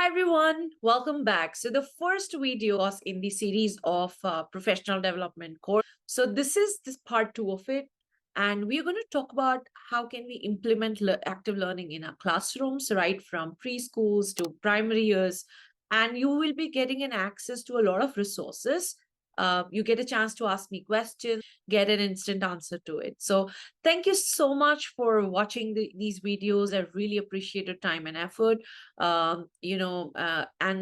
Hi everyone, welcome back. So the first video was in the series of professional development course. So this is this part two of it, and we're going to talk about how can we implement active learning in our classrooms, right from preschools to primary years, and you will be getting an access to a lot of resources. You get a chance to ask me questions, get an instant answer to it. So thank you so much for watching these videos. I really appreciate your time and effort. And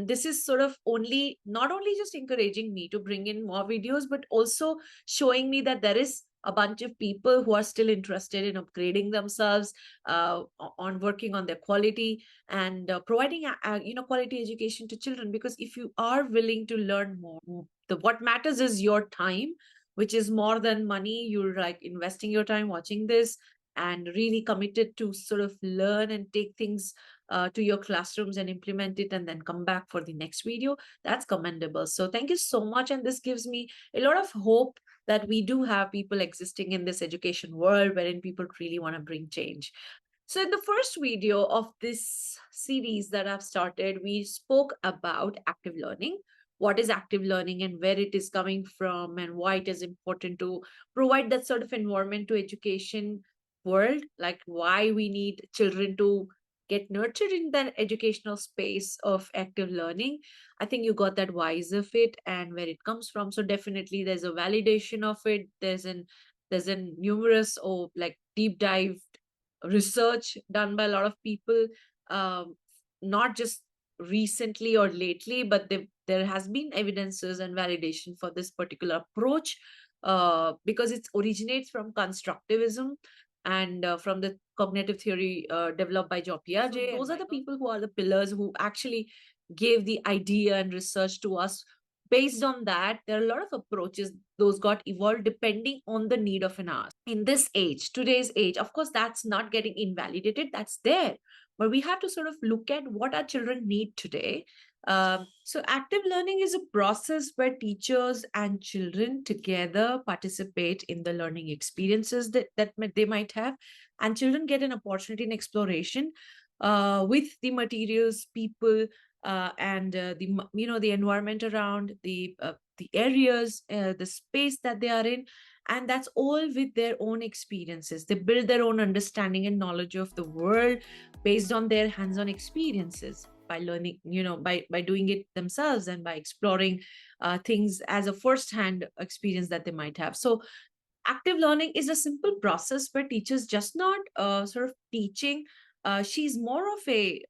this is sort of only not only just encouraging me to bring in more videos, but also showing me that there is a bunch of people who are still interested in upgrading themselves, on working on their quality and providing quality education to children. Because if you are willing to learn more, what matters is your time, which is more than money. You're like investing your time watching this and really committed to sort of learn and take things to your classrooms and implement it and then come back for the next video. That's commendable. So thank you so much. And this gives me a lot of hope that we do have people existing in this education world wherein people really want to bring change. So in the first video of this series that I've started, we spoke about active learning. What is active learning and where it is coming from and why it is important to provide that sort of environment to education world, like why we need children to get nurtured in that educational space of active learning. I think you got that whys of it and where it comes from. So definitely there's a validation of it. There's a numerous or like deep dive research done by a lot of people, not just recently or lately, but there has been evidences and validation for this particular approach, because it originates from constructivism and from the cognitive theory developed by John Piaget. So those are the people who are the pillars who actually gave the idea and research to us. Based on that, there are a lot of approaches those got evolved depending on the need of an hour. In this age, today's age, of course, that's not getting invalidated, that's there. But we have to sort of look at what our children need today. So active learning is a process where teachers and children together participate in the learning experiences that they might have, and children get an opportunity in exploration with the materials, people, and the environment around the areas, the space that they are in, and that's all with their own experiences. They build their own understanding and knowledge of the world based on their hands-on experiences, by learning, by doing it themselves and by exploring things as a first-hand experience that they might have. So active learning is a simple process where teachers just not sort of teaching. She's more of a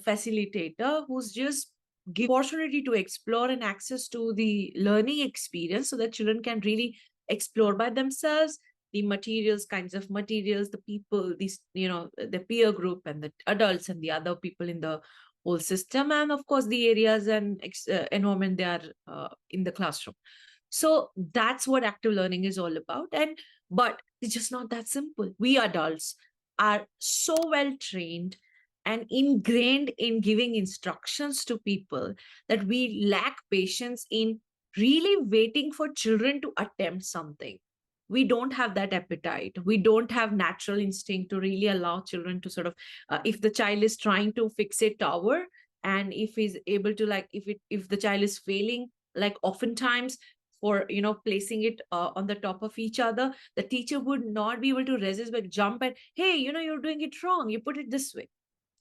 facilitator who's just give opportunity to explore and access to the learning experience so that children can really explore by themselves the materials, kinds of materials, the people, these, the peer group and the adults and the other people in the whole system, and of course the areas and environment they are in the classroom. So that's what active learning is all about. But it's just not that simple. We adults are so well trained and ingrained in giving instructions to people that we lack patience in really waiting for children to attempt something. We don't have that appetite. We don't have natural instinct to really allow children to sort of, if the child is trying to fix a tower, and if he's able to, like, if the child is failing, like oftentimes for placing it on the top of each other, the teacher would not be able to resist but jump and, hey, you're doing it wrong, you put it this way.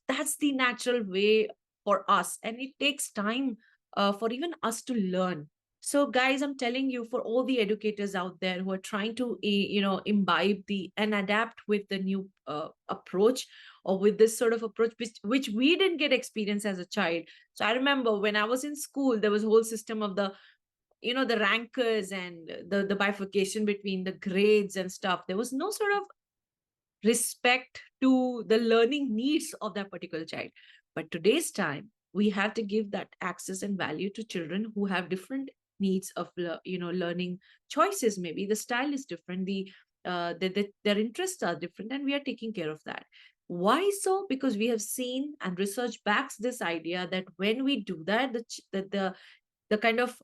That's the natural way for us, and it takes time for even us to learn. So guys, I'm telling you, for all the educators out there who are trying to imbibe the and adapt with the new approach, or with this sort of approach which we didn't get experience as a child. So I remember when I was in school, there was a whole system of the rankers and the bifurcation between the grades and stuff. There was no sort of respect to the learning needs of that particular child. But today's time, we have to give that access and value to children who have different needs of learning choices. Maybe the style is different, their interests are different, and we are taking care of that. Why so? Because we have seen, and research backs this idea, that when we do that, the kind of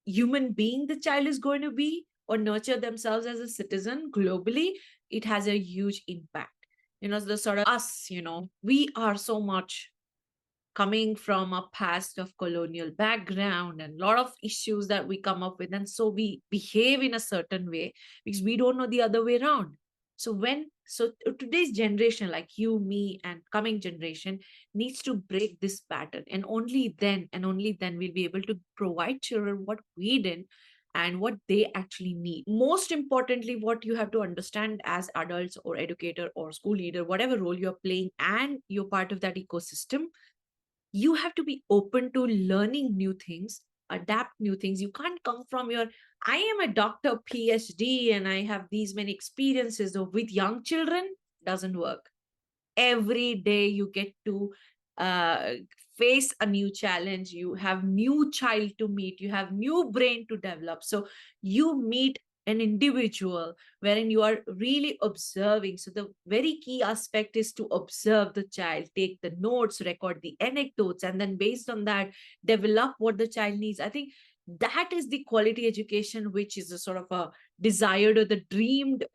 human being the child is going to be or nurture themselves as a citizen globally, it has a huge impact. The sort of us, we are so much coming from a past of colonial background and a lot of issues that we come up with, and so we behave in a certain way because we don't know the other way around. Today's generation, like you, me, and coming generation, needs to break this pattern, and only then we'll be able to provide children what we did and what they actually need. Most importantly, what you have to understand as adults or educator or school leader, whatever role you're playing and you're part of that ecosystem, you have to be open to learning new things, adapt new things. You can't come from your, I am a doctor, PhD, and I have these many experiences with young children. Doesn't work. Every day you get to uh, face a new challenge, you have new child to meet, you have new brain to develop, so you meet an individual wherein you are really observing. So the very key aspect is to observe the child, take the notes, record the anecdotes, and then based on that develop what the child needs. I think that is the quality education, which is a sort of a desired or the dreamed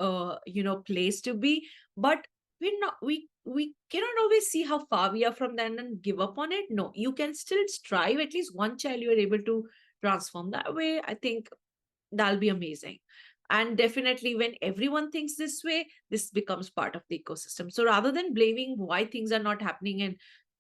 place to be. But we cannot always see how far we are from that and give up on it. No, you can still strive. At least one child you are able to transform that way, I think that'll be amazing. And definitely when everyone thinks this way, this becomes part of the ecosystem. So rather than blaming why things are not happening, and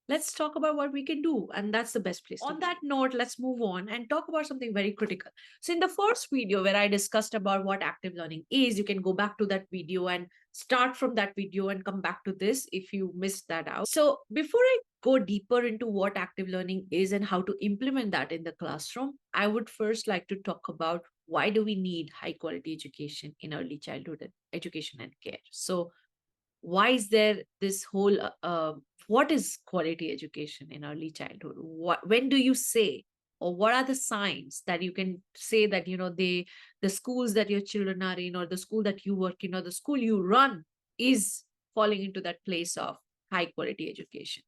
let's talk about what we can do, and that's the best place. On that note, let's move on and talk about something very critical. So in the first video where I discussed about what active learning is, you can go back to that video and start from that video and come back to this if you missed that out. So before I go deeper into what active learning is and how to implement that in the classroom, I would first like to talk about why do we need high quality education in early childhood education and care. So why is there this whole what is quality education in early childhood? When do you say, or what are the signs that you can say that the schools that your children are in, or the school that you work in, or the school you run is falling into that place of high quality education?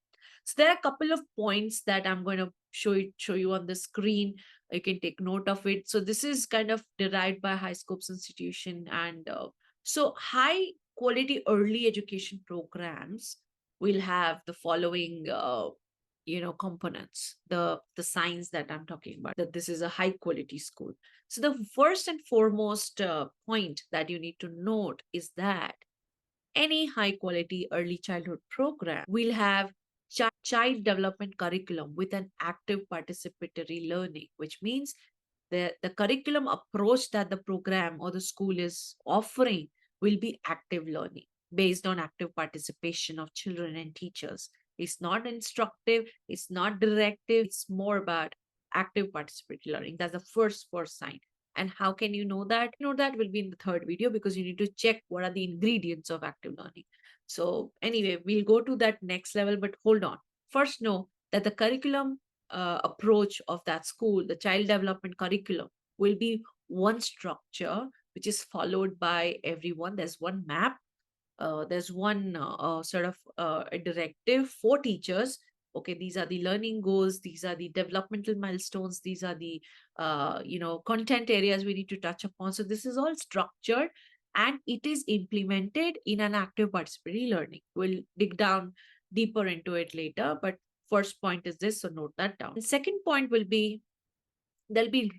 So there are a couple of points that I'm going to show you on the screen. You can take note of it. So this is kind of derived by High Scopes Institution, and so high quality early education programs will have the following components, the signs that I'm talking about, that this is a high quality school. So the first and foremost point that you need to note is that any high quality early childhood program will have child development curriculum with an active participatory learning, which means the curriculum approach that the program or the school is offering will be active learning based on active participation of children and teachers. It's not instructive, it's not directive, it's more about active participatory learning. That's the first sign. And how can you know that? You know that will be in the third video, because you need to check what are the ingredients of active learning. So anyway, we'll go to that next level, but hold on. First, know that the curriculum approach of that school, the child development curriculum, will be one structure which is followed by everyone. There's one map, there's one sort of a directive for teachers. Okay, these are the learning goals, these are the developmental milestones, these are the content areas we need to touch upon. So this is all structured and it is implemented in an active participatory learning. We'll dig down deeper into it later, but first point is this, so note that down. The second point will be there'll be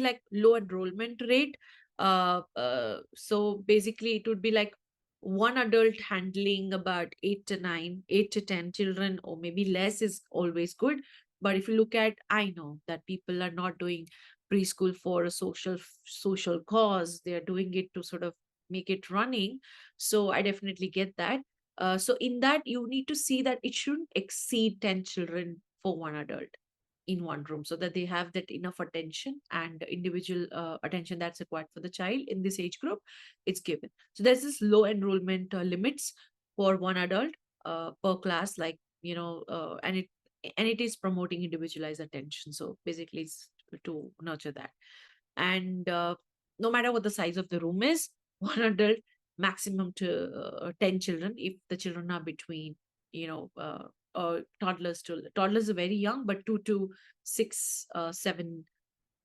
like low enrollment rate. So basically it would be like one adult handling about 8 to 10 children, or maybe less is always good. But if you look at, I know that people are not doing preschool for a social cause, they are doing it to sort of make it running. So I definitely get that. So in that, you need to see that it shouldn't exceed 10 children for one adult in one room, so that they have that enough attention and individual attention that's required for the child in this age group, it's given. So there's this low enrollment limits for one adult per class, like and it is promoting individualized attention. So basically it's to nurture that. And no matter what the size of the room is, one adult, maximum to 10 children if the children are between toddlers are very young, but 2 to 6 7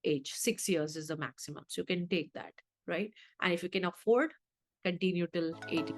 age, 6 years is the maximum, so you can take that, right? And if you can afford, continue till 18.